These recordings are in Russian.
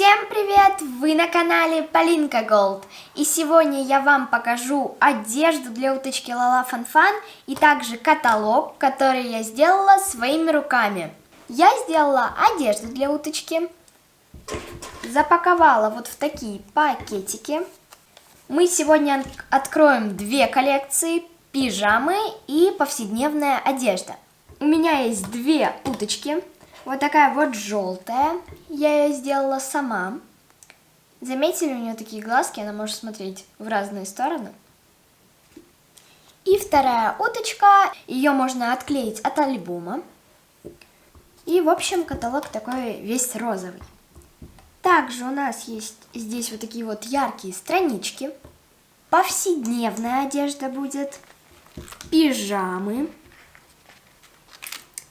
Всем привет! Вы на канале Полинка Голд. И сегодня я вам покажу одежду для уточки Лала Фан-Фан и также каталог, который я сделала своими руками. Я сделала одежду для уточки, запаковала вот в такие пакетики. Мы сегодня откроем две коллекции: пижамы и повседневная одежда. У меня есть две уточки. Вот такая вот желтая, я ее сделала сама. Заметили, у нее такие глазки, она может смотреть в разные стороны. И вторая уточка, ее можно отклеить от альбома. И в общем каталог такой весь розовый. Также у нас есть здесь вот такие вот яркие странички. Повседневная одежда будет, пижамы,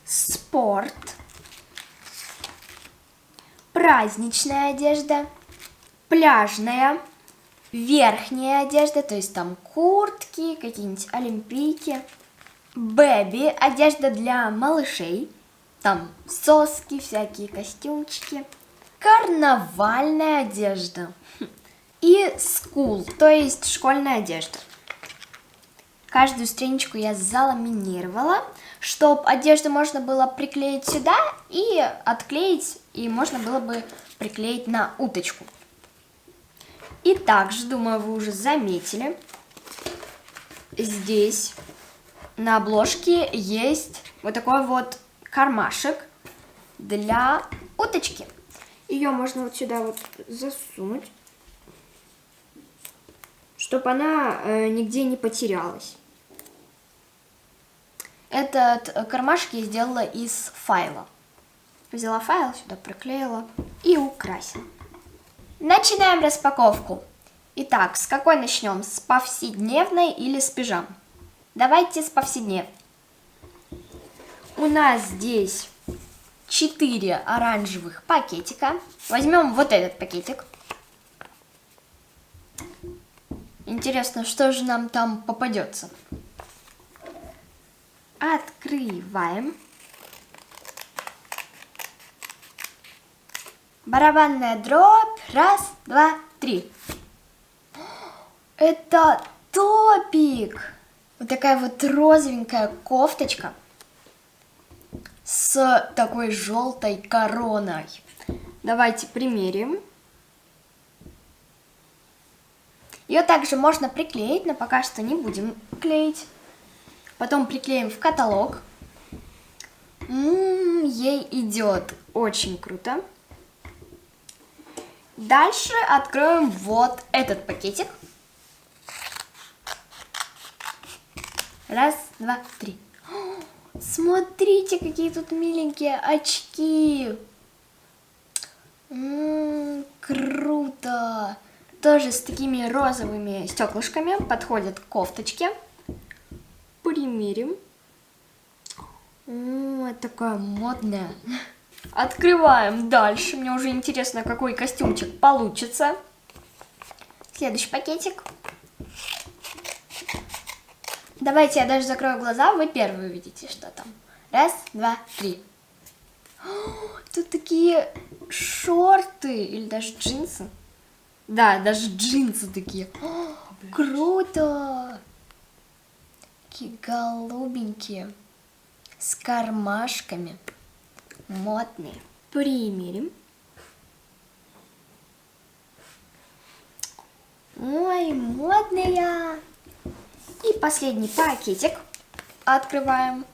спорт, праздничная одежда, пляжная, верхняя одежда, то есть там куртки, какие-нибудь олимпийки, бэби, одежда для малышей, там соски, всякие костюмчики, карнавальная одежда и скул, то есть школьная одежда. Каждую страничку я заламинировала, чтобы одежду можно было приклеить сюда и отклеить, и можно было бы приклеить на уточку. И также, думаю, вы уже заметили, здесь на обложке есть вот такой вот кармашек для уточки. Ее можно вот сюда вот засунуть, чтобы она нигде не потерялась. Этот кармашек я сделала из файла. Взяла файл, сюда приклеила и украсила. Начинаем распаковку. Итак, с какой начнем? С повседневной или с пижам? Давайте с повседневной. У нас здесь 4 оранжевых пакетика. Возьмем вот этот пакетик. Интересно, что же нам там попадется? Открываем. Барабанная дробь. Раз, два, три. Это топик. Вот такая вот розовенькая кофточка с такой желтой короной. Давайте примерим. Ее также можно приклеить, но пока что не будем клеить. Потом приклеим в каталог. Ей идет очень круто. Дальше откроем вот этот пакетик. Раз, два, три. Смотрите, какие тут миленькие очки. Круто. Тоже с такими розовыми стеклышками. Подходят к кофточке. Примерим. Такая модная. Открываем дальше. Мне уже интересно, какой костюмчик получится. Следующий пакетик. Давайте я даже закрою глаза, вы первые увидите, что там. Раз, два, три. Тут такие шорты или даже джинсы. Да, даже джинсы такие. Круто! Такие голубенькие, с кармашками, модные. Примерим. Ой, модная. И последний пакетик открываем.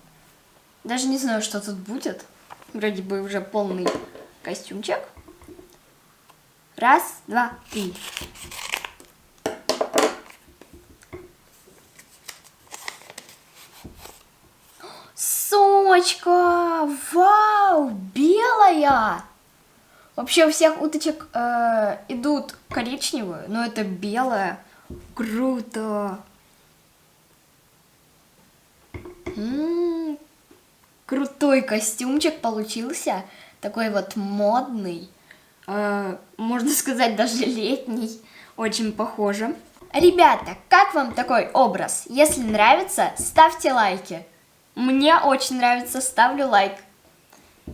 Даже не знаю, что тут будет. Вроде бы уже полный костюмчик. Раз, два, три. Сумочка! Вау! Белая! Вообще у всех уточек идут коричневые, но это белая. Круто! Крутой костюмчик получился. Такой вот модный. Можно сказать, даже летний. Очень похоже. Ребята, как вам такой образ? Если нравится, ставьте лайки. Мне очень нравится, ставлю лайк.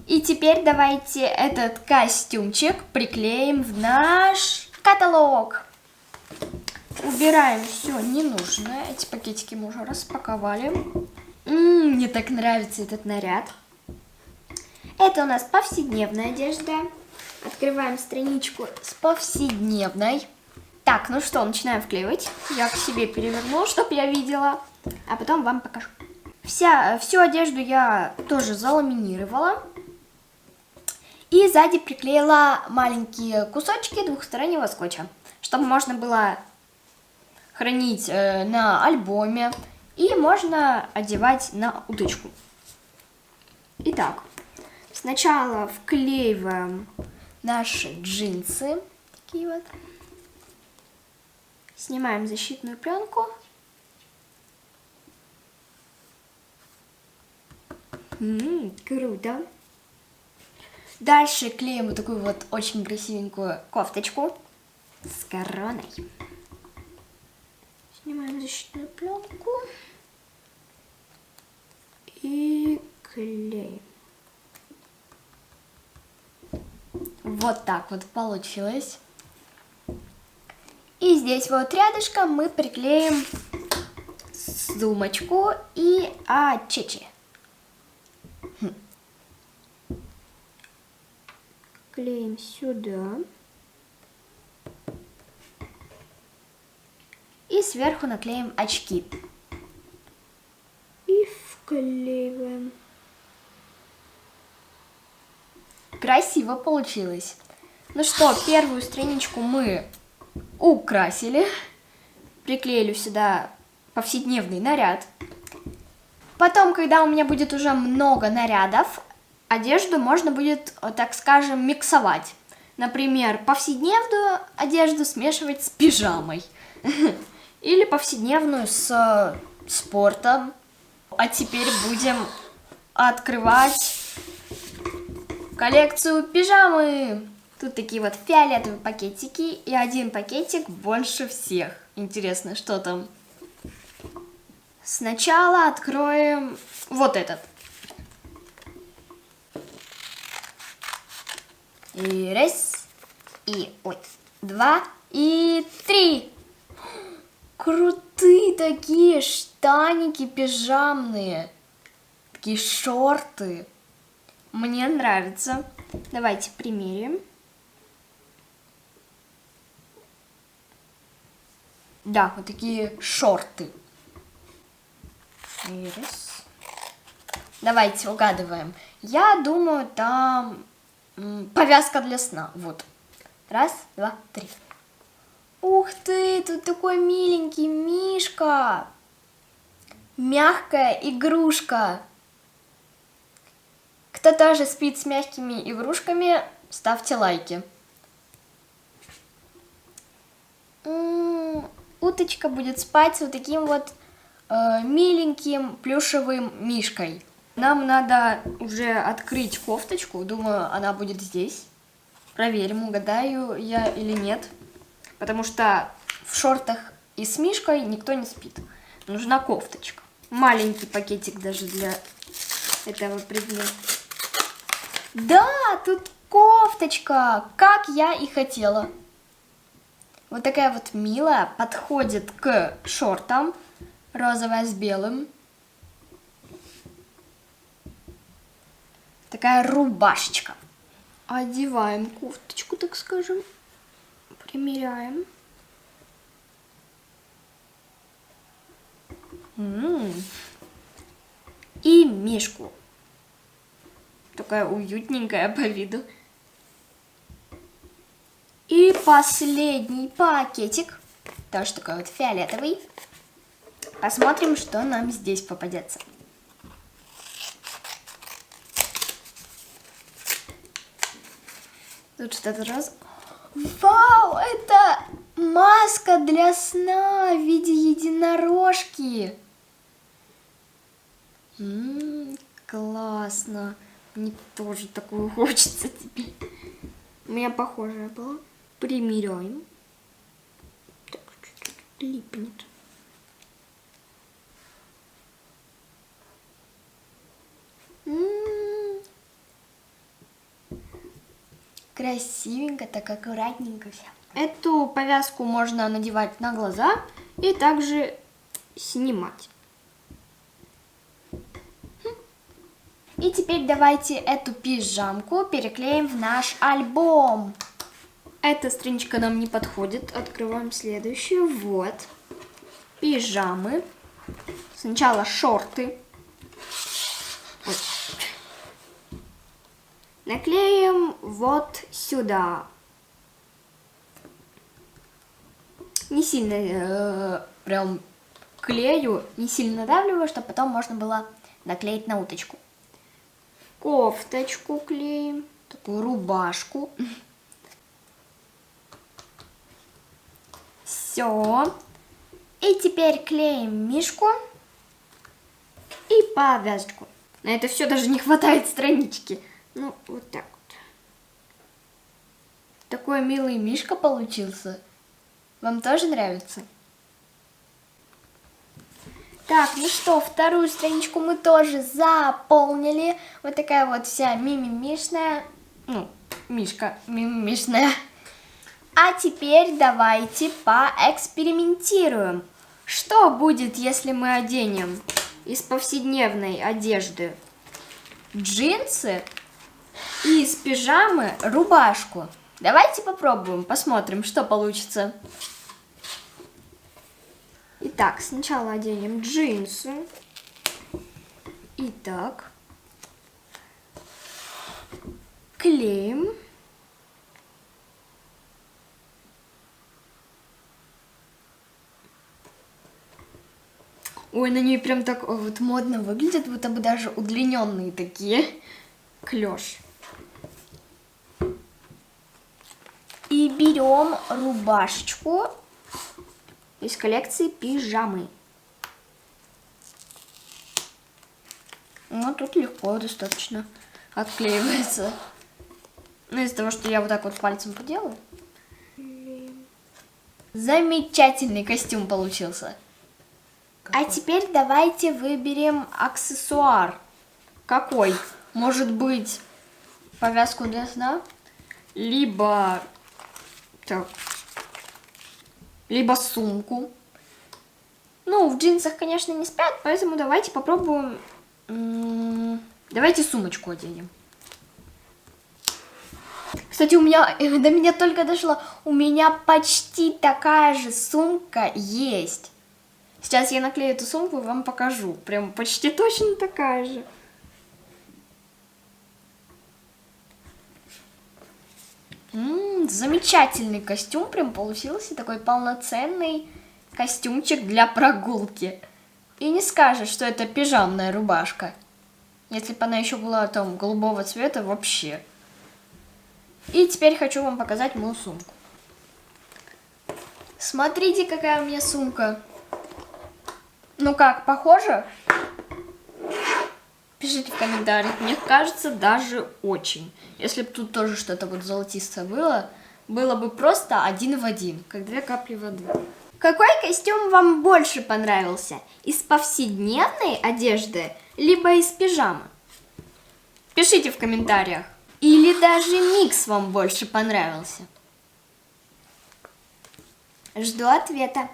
И теперь давайте этот костюмчик приклеим в наш каталог. Убираем все ненужное. Эти пакетики мы уже распаковали. Мне так нравится этот наряд. Это у нас повседневная одежда. Открываем страничку с повседневной. Так, ну что, начинаем вклеивать. Я к себе переверну, чтобы я видела. А потом вам покажу. Всю одежду я тоже заламинировала. И сзади приклеила маленькие кусочки двухстороннего скотча, чтобы можно было хранить на альбоме и можно одевать на удочку. Итак, сначала вклеиваем наши джинсы. Такие вот. Снимаем защитную пленку. Круто. Дальше клеим вот такую вот очень красивенькую кофточку с короной. Снимаем защитную пленку и клеим. Вот так вот получилось. И здесь вот рядышком мы приклеим сумочку и очечи. Клеим сюда. И сверху наклеим очки. И вклеиваем. Красиво получилось. Ну что, первую страничку мы украсили. Приклеили сюда повседневный наряд. Потом, когда у меня будет уже много нарядов, одежду можно будет, так скажем, миксовать. Например, повседневную одежду смешивать с пижамой. Или повседневную с спортом. А теперь будем открывать коллекцию пижамы. Тут такие вот фиолетовые пакетики. И один пакетик больше всех. Интересно, что там? Сначала откроем вот этот. И раз, и два, и три. Крутые такие штаники пижамные. Такие шорты. Мне нравится. Давайте примерим. Да, вот такие шорты. И раз. Давайте угадываем. Я думаю, там повязка для сна. Вот. Раз, два, три. Ух ты, тут такой миленький мишка. Мягкая игрушка. Кто тоже спит с мягкими игрушками, ставьте лайки. Уточка будет спать с вот таким вот миленьким плюшевым мишкой. Нам надо уже открыть кофточку. Думаю, она будет здесь. Проверим, угадаю я или нет. Потому что в шортах и с мишкой никто не спит. Нужна кофточка. Маленький пакетик даже для этого предмета. Да, тут кофточка, как я и хотела. Вот такая вот милая, подходит к шортам. Розовая с белым. Такая рубашечка. Одеваем кофточку, так скажем. Примеряем. И мишку. Такая уютненькая по виду. И последний пакетик. Тоже такой вот фиолетовый. Посмотрим, что нам здесь попадется. Тут что-то раз. Вау, это маска для сна в виде единорожки. Классно. Мне тоже такую хочется теперь. У меня похожая была. Примеряем. Так, чуть-чуть липнет. Красивенько, так аккуратненько все. Эту повязку можно надевать на глаза и также снимать. И теперь давайте эту пижамку переклеим в наш альбом. Эта страничка нам не подходит. Открываем следующую. Вот. Пижамы. Сначала шорты. Ой. Наклеим вот сюда. Не сильно прям клею, не сильно надавливаю, чтобы потом можно было наклеить на уточку. Кофточку клеим, такую рубашку. Все. И теперь клеим мишку и повязочку. На это все даже не хватает странички. Ну, вот так вот. Такой милый мишка получился. Вам тоже нравится? Так, ну что, вторую страничку мы тоже заполнили. Вот такая вот вся мимимишная. Ну, мишка мимимишная. А теперь давайте поэкспериментируем. Что будет, если мы оденем из повседневной одежды джинсы и из пижамы рубашку? Давайте попробуем, посмотрим, что получится. Итак, сначала оденем джинсы. Итак, клеим. Ой, на ней прям так вот модно выглядит, будто бы даже удлиненные такие. Клёш. И берем рубашечку из коллекции пижамы. Ну, тут легко достаточно отклеивается. Ну, из-за того, что я вот так вот пальцем поделаю. Замечательный костюм получился. Какой? А теперь давайте выберем аксессуар. Какой? Может быть, повязку для сна? Либо... Так. Либо сумку. Ну, в джинсах, конечно, не спят, поэтому давайте попробуем... Давайте сумочку оденем. Кстати, у меня, до меня только дошло, у меня почти такая же сумка есть. Сейчас я наклею эту сумку и вам покажу. Прям почти точно такая же. Замечательный костюм прям получился. Такой полноценный костюмчик для прогулки. И не скажешь, что это пижамная рубашка. Если бы она еще была там голубого цвета, вообще. И теперь хочу вам показать мою сумку. Смотрите, какая у меня сумка. Ну как, похоже? Пишите в комментариях. Мне кажется, даже очень. Если бы тут тоже что-то вот золотистое было, было бы просто один в один, как 2 капли воды. Какой костюм вам больше понравился? Из повседневной одежды, либо из пижамы? Пишите в комментариях. Или даже микс вам больше понравился? Жду ответа.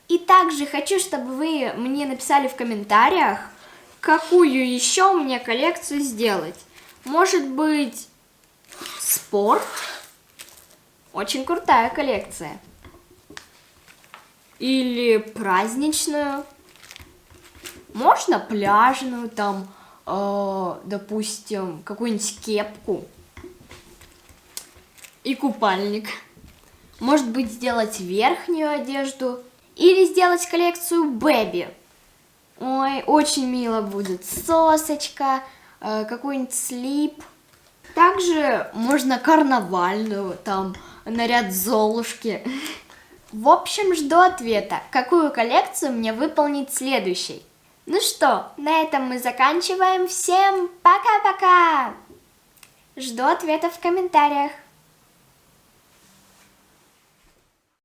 И также хочу, чтобы вы мне написали в комментариях, какую еще мне коллекцию сделать. Может быть, спорт? Очень крутая коллекция. Или праздничную. Можно пляжную, там, допустим, какую-нибудь кепку. И купальник. Может быть, сделать верхнюю одежду. Или сделать коллекцию бэби. Ой, очень мило будет. Сосочка, какой-нибудь слип. Также можно карнавальную, там, наряд Золушки. В общем, жду ответа, какую коллекцию мне выполнить следующей. Ну что, на этом мы заканчиваем. Всем пока-пока! Жду ответа в комментариях.